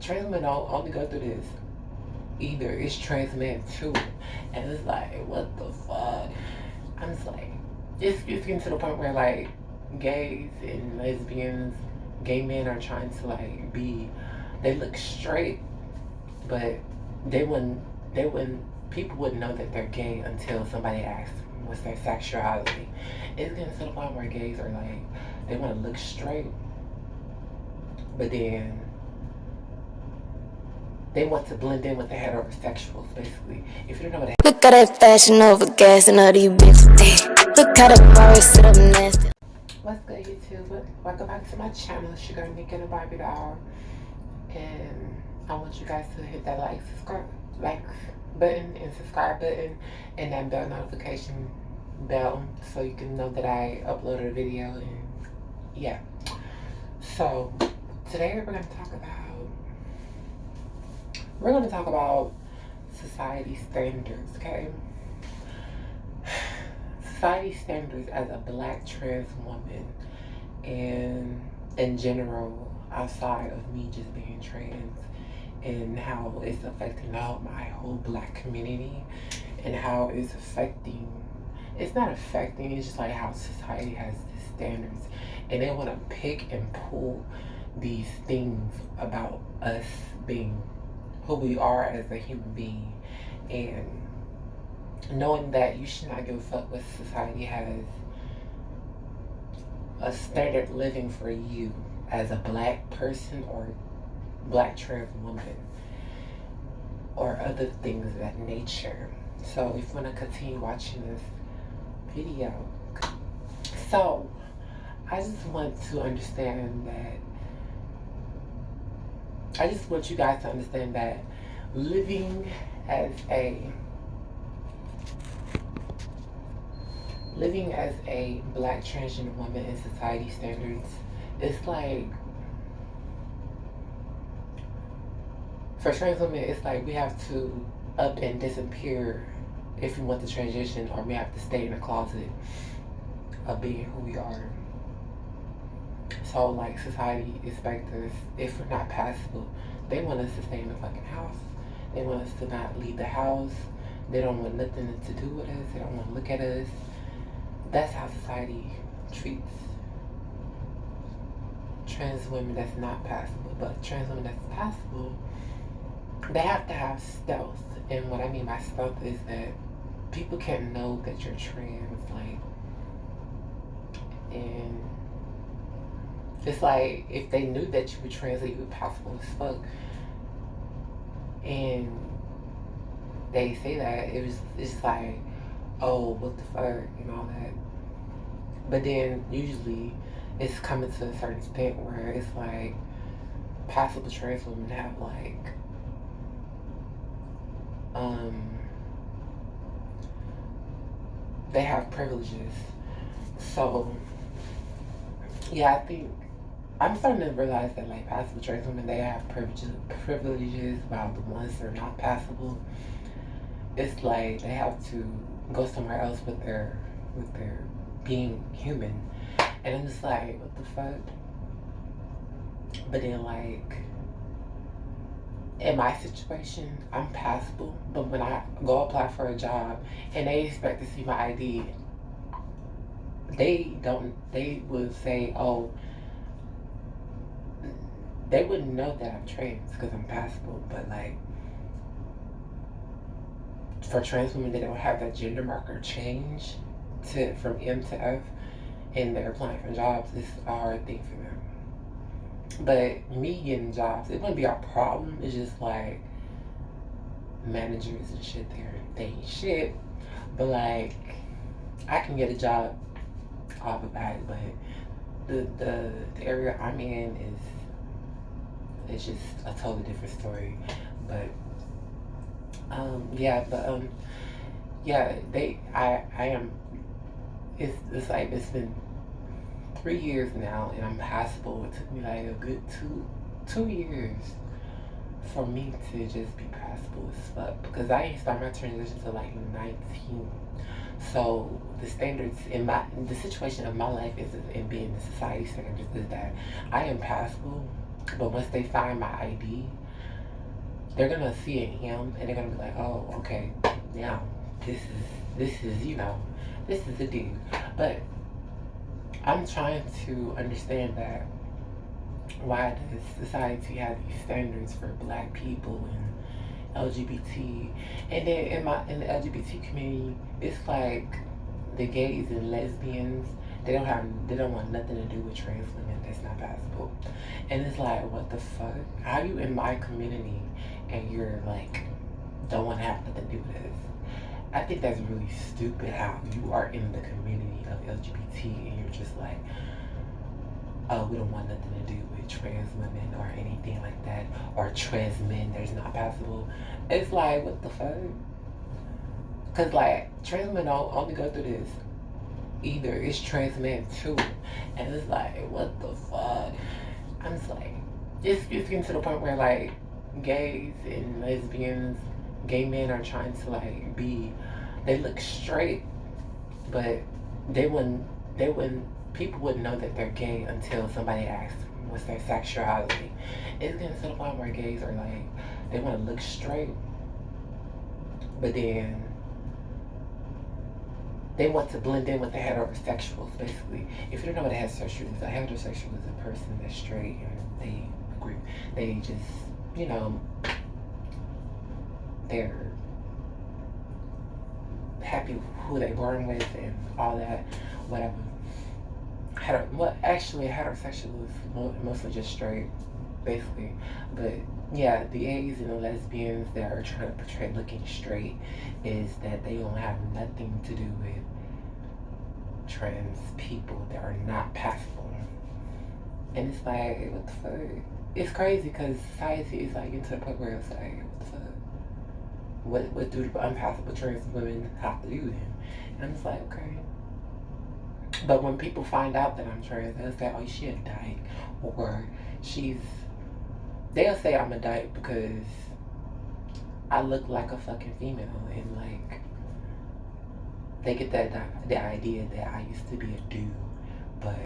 trans women don't only go through this. Either it's trans men too. And it's like, what the fuck? I'm just like, it's getting to the point where like gays and lesbians, gay men are trying to like they look straight, but they wouldn't, people wouldn't know that they're gay until somebody asks what's their sexuality. It's getting to the point where gays are like, they want to look straight, but then they want to blend in with the heterosexuals, basically. If you don't know what Look at that fashion over gas and all these bitches. Look how the bars sit up nasty. What's good, YouTube? Welcome back to my channel. It's your girl Nikki the Barbie Doll, and I want you guys to hit that like button and subscribe button and that bell notification bell so you can know that I uploaded a video. And yeah, so today we're going to talk about society standards. Okay, society standards as a black trans woman, and in general outside of me just being trans, and how it's affecting my whole black community, and how it's not affecting, it's just like how society has these standards, and they want to pick and pull these things about us being who we are as a human being, and knowing that you should not give a fuck what society has a standard living for you as a black person or black trans woman or other things of that nature. So if you want to continue watching this video, so I just want you guys to understand that living as a black transgender woman in society standards, it's like, for trans women, it's like we have to up and disappear if we want to transition, or we have to stay in the closet of being who we are. So like society expects us, if we're not passable, they want us to stay in the fucking house. They want us to not leave the house. They don't want nothing to do with us. They don't want to look at us. That's how society treats trans women that's not passable. But trans women that's passable, they have to have stealth. And what I mean by stealth is that people can't know that you're trans, like, and it's like if they knew that you were trans, that you were passable as fuck, and they say that, it's like, oh, what the fuck, and all that. But then usually it's coming to a certain extent where it's like possible trans women have like they have privileges. So yeah, I think I'm starting to realize that like passable trans women, they have privileges while the ones that are not passable, it's like they have to go somewhere else with their being human. And I'm just like, what the fuck? But then like in my situation, I'm passable, but when I go apply for a job and they expect to see my ID, they would say, oh, they wouldn't know that I'm trans because I'm passable. But like for trans women, they don't have that gender marker change from M to F, and they're applying for jobs. It's a hard thing for them. But me getting jobs, it wouldn't be a problem. It's just like managers and shit there, they ain't shit. But like I can get a job off of that, but the area I'm in it's just a totally different story. But I am, it's like it's been 3 years now and I'm passable. It took me like a good two years for me to just be passable as fuck, because I didn't start my transition till like 19. So the standards in the situation of my life is in being the society standards is that I am passable, but once they find my ID, they're gonna see it in him and they're gonna be like, oh, okay, now this is this is the dude. But I'm trying to understand that why does society have these standards for black people and LGBT, and then in the LGBT community, it's like the gays and lesbians. They don't want nothing to do with trans women. That's not possible. And it's like, what the fuck? How you in my community and you're like don't want to have nothing to do with this? I think that's really stupid. How you are in the community of LGBT and you're just like, oh, we don't want nothing to do with trans women or anything like that, or trans men. There's not possible. It's like, what the fuck? Cause like trans men don't only go through this. Either it's trans men too, and it's like, what the fuck? I'm just like, it's getting to the point where like gays and lesbians, gay men are trying to like be. They look straight, but they wouldn't people wouldn't know that they're gay until somebody asks what's their sexuality. It's getting to the point where gays are like they want to look straight, but then they want to blend in with the heterosexuals. Basically, if you don't know what a heterosexual is a person that's straight and they agree. They just they're happy who they born with and all that, whatever. Actually, heterosexual is mostly just straight, basically. But yeah, the gays and the lesbians that are trying to portray looking straight is that they don't have nothing to do with trans people that are not passable. And it's like, what the fuck? It's crazy because society is like getting to the point where it's like, what the fuck? What do the unpassable trans women have to do then? And I'm just like, okay. But when people find out that I'm trans, they'll say, oh, she a dyke. Or she's, they'll say I'm a dyke because I look like a fucking female. And like, they get the idea that I used to be a dude. But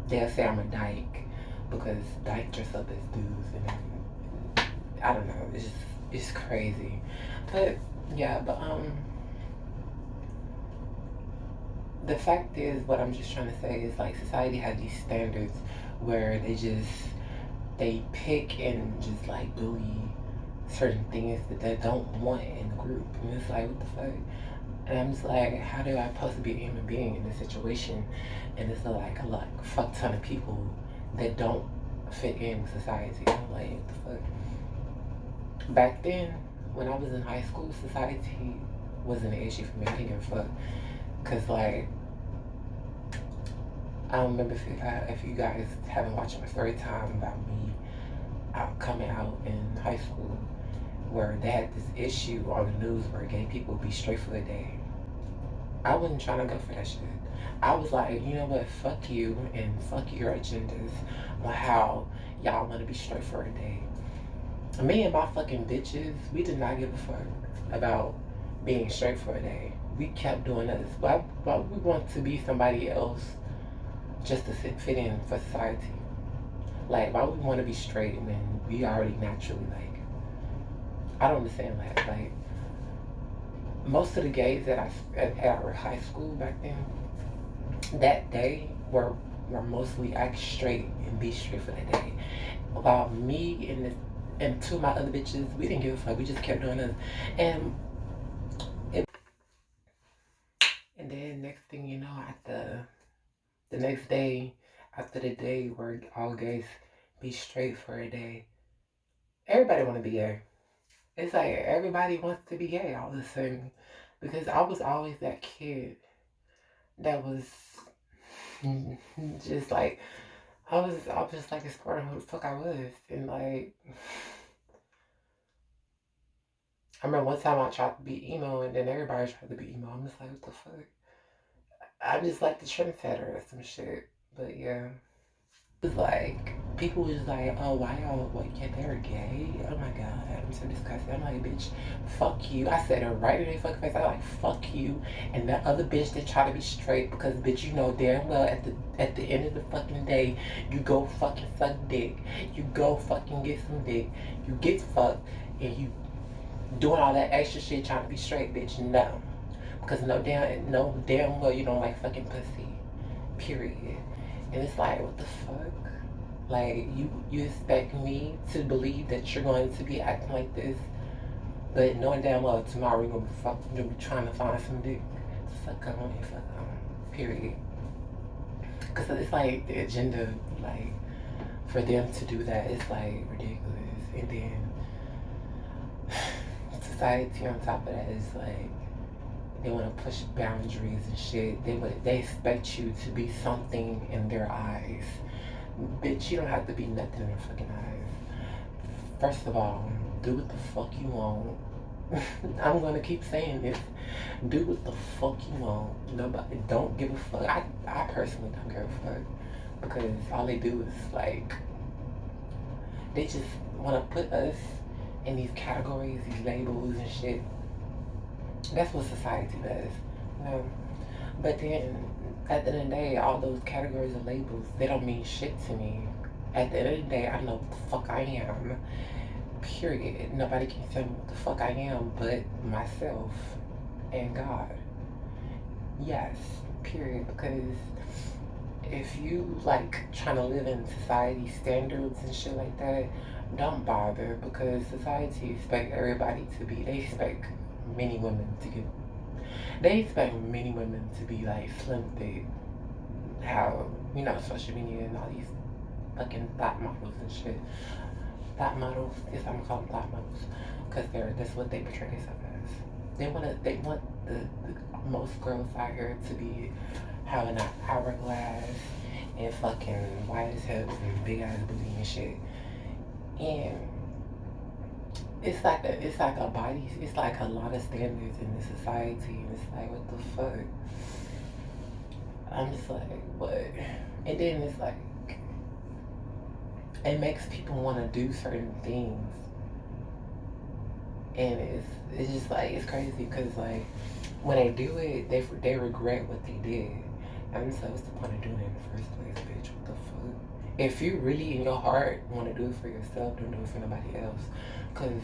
they'll say I'm a dyke because dyke dress up as dudes. And I don't know. It's crazy. But yeah, but the fact is, what I'm just trying to say is like society has these standards where they pick and just like bully certain things that they don't want in the group, and it's like, what the fuck? And I'm just like, how do I supposed to be a human being in this situation? And it's like a fuck ton of people that don't fit in with society. I'm like, what the fuck? Back then, when I was in high school, society wasn't an issue for me. I didn't give a fuck. Cause like, I don't remember if you guys haven't watched my story time about me coming out in high school, where they had this issue on the news where gay people would be straight for a day. I wasn't trying to go for that shit. I was like, you know what, fuck you and fuck your agendas on how y'all want to be straight for a day. Me and my fucking bitches, we did not give a fuck about being straight for a day. We kept doing this. Why would we want to be somebody else just to fit in for society? Like, why would we want to be straight when we already naturally like? I don't understand that. Like, most of the gays that at our high school back then, that day were mostly act straight and be straight for that day. While me and two of my other bitches, we didn't give a fuck. We just kept doing this, and and then next thing you know, at the next day, after the day where all gays be straight for a day, everybody want to be gay. It's like everybody wants to be gay all of a sudden, because I was always that kid that was just like, I was just like exploring who the fuck I was. And like, I remember one time I tried to be emo and then everybody tried to be emo. I'm just like, what the fuck? I'm just like the trendsetter or some shit. But yeah. It's like people was like, oh, why y'all like yeah, they're gay? Oh my god, I'm so disgusted. I'm like, bitch, fuck you. I said it right in their fucking face. I like fuck you and that other bitch that try to be straight because bitch, you know damn well at the end of the fucking day, you go fucking suck dick. You go fucking get some dick. You get fucked and you doing all that extra shit trying to be straight, bitch. No. Because no damn well you don't like fucking pussy. Period. And it's like, what the fuck? Like you expect me to believe that you're going to be acting like this, but knowing damn well tomorrow you're gonna be trying to find some dick. Fuck on, fuck on. Period. Cause it's like the agenda, like for them to do that, it's like ridiculous. And then society on top of that is like they want to push boundaries and shit. They expect you to be something in their eyes. Bitch, you don't have to be nothing in their fucking eyes. First of all, do what the fuck you want. I'm gonna keep saying this. Do what the fuck you want. Nobody don't give a fuck. I personally don't give a fuck because all they do is like they just want to put us in these categories, these labels and shit. That's what society does, you know. But then, at the end of the day, all those categories and labels, they don't mean shit to me. At the end of the day, I know what the fuck I am. Period. Nobody can tell me what the fuck I am but myself and God. Yes, period. Because if you like trying to live in society standards and shit like that, don't bother because society expect everybody to be, they expect many women to get, they expect many women to be like slim fit, how, you know, social media and all these fucking thought models and shit. Thought models, yes, I'm gonna call them thought models, because that's what they portray themselves as. They want the most girls out here to be having an hourglass and fucking wide as hips and big ass booty and shit. And it's like a body, it's like a lot of standards in the society, and it's like, what the fuck? I'm just like, what? And then it's like, it makes people want to do certain things, and it's just like it's crazy because like when they do it, they regret what they did. And so what's the point of doing it in the first place, bitch? What the fuck? If you really in your heart want to do it for yourself, don't do it for nobody else. Cause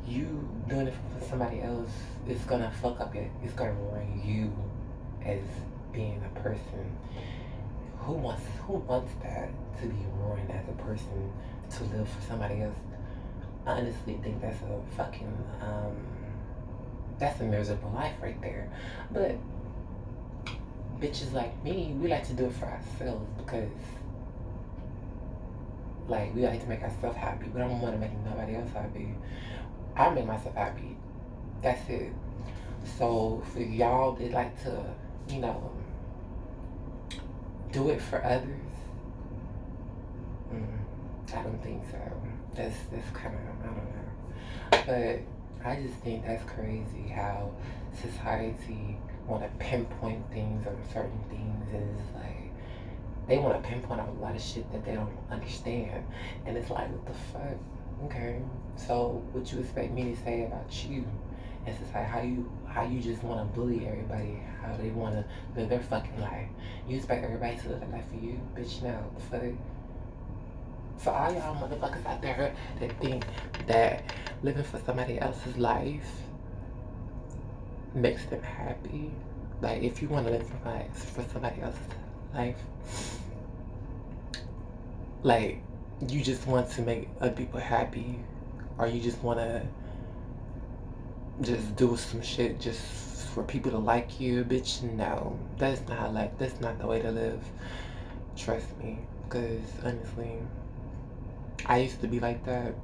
you doing it for somebody else is gonna fuck up it. It's gonna ruin you as being a person. Who wants that to be ruined as a person to live for somebody else? I honestly think that's a fucking that's a miserable life right there. But bitches like me, we like to do it for ourselves because like we like to make ourselves happy. We don't want to make nobody else happy. I make myself happy. That's it. So for y'all that like to, you know, do it for others, I don't think so. That's kind of, I don't know. But I just think that's crazy how society want to pinpoint things on certain things, and it's like they want to pinpoint a lot of shit that they don't understand, and it's like, what the fuck? Okay, so what you expect me to say about you? It's just like how you just want to bully everybody, how they want to live their fucking life. You expect everybody to live their life for you, bitch? No, the fuck. For all y'all motherfuckers out there that think that living for somebody else's life makes them happy, like if you want to live for somebody else's life, like you just want to make other people happy, or you just want to just do some shit just for people to like you, bitch, no. That's not the way to live. Trust me. Because honestly, I used to be like that.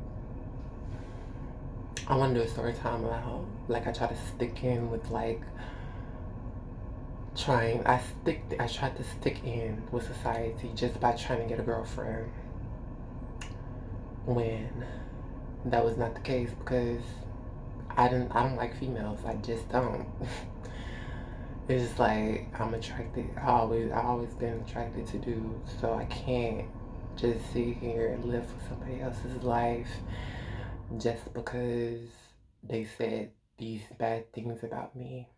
I want to do a story time about how like I try to stick in with like I tried to stick in with society just by trying to get a girlfriend, when that was not the case because I don't like females. I just don't. It's just like I'm attracted. I always been attracted to dudes, so I can't just sit here and live for somebody else's life just because they said these bad things about me,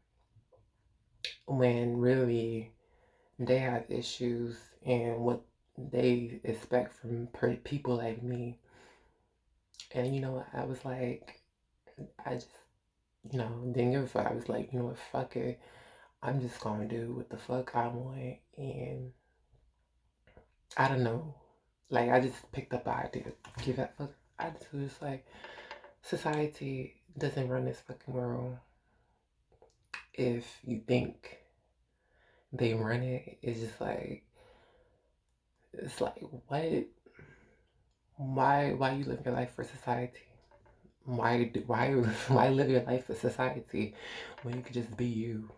when really they have issues and what they expect from people like me. And you know, I was like, I just, didn't give a fuck. I was like, you know what, fuck it. I'm just gonna do what the fuck I want. And I don't know. Like, I just picked up the idea. Give that fuck. I just was like, society doesn't run this fucking world. If you think they run it, it's just like, it's like, what? Why you live your life for society? Why live your life for society when you could just be you?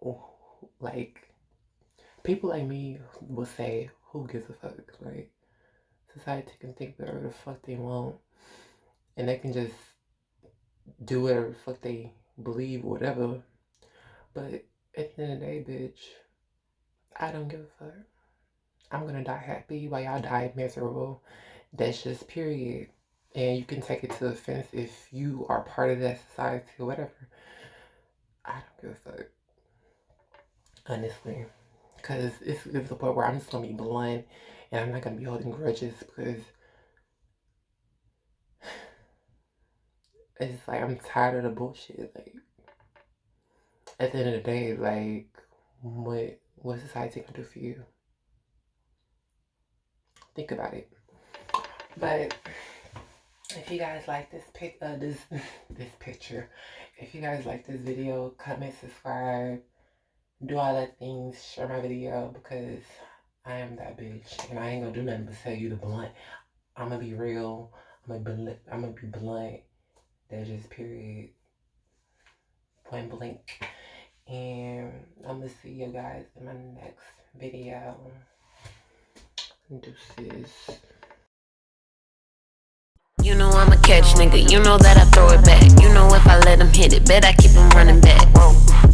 Oh, like people like me will say, who gives a fuck? Like, society can think whatever the fuck they want, and they can just do whatever the fuck they believe, whatever. But at the end of the day, bitch, I don't give a fuck. I'm gonna die happy while y'all die miserable. That's just period. And you can take it to offense if you are part of that society or whatever. I don't give a fuck, honestly. Because it's the point where I'm just gonna be blunt and I'm not gonna be holding grudges, because it's like I'm tired of the bullshit. Like, at the end of the day, like, what society gonna do for you? Think about it. But if you guys like this this picture, if you guys like this video, comment, subscribe, do all that things, share my video, because I am that bitch and I ain't gonna do nothing but tell you the blunt. I'm gonna be real. I'm gonna be blunt. That's just period. Point blank. And I'm gonna see you guys in my next video. Deuces. You know I'm a catch nigga, you know that I throw it back. You know if I let him hit it, bet I keep him running back. Whoa.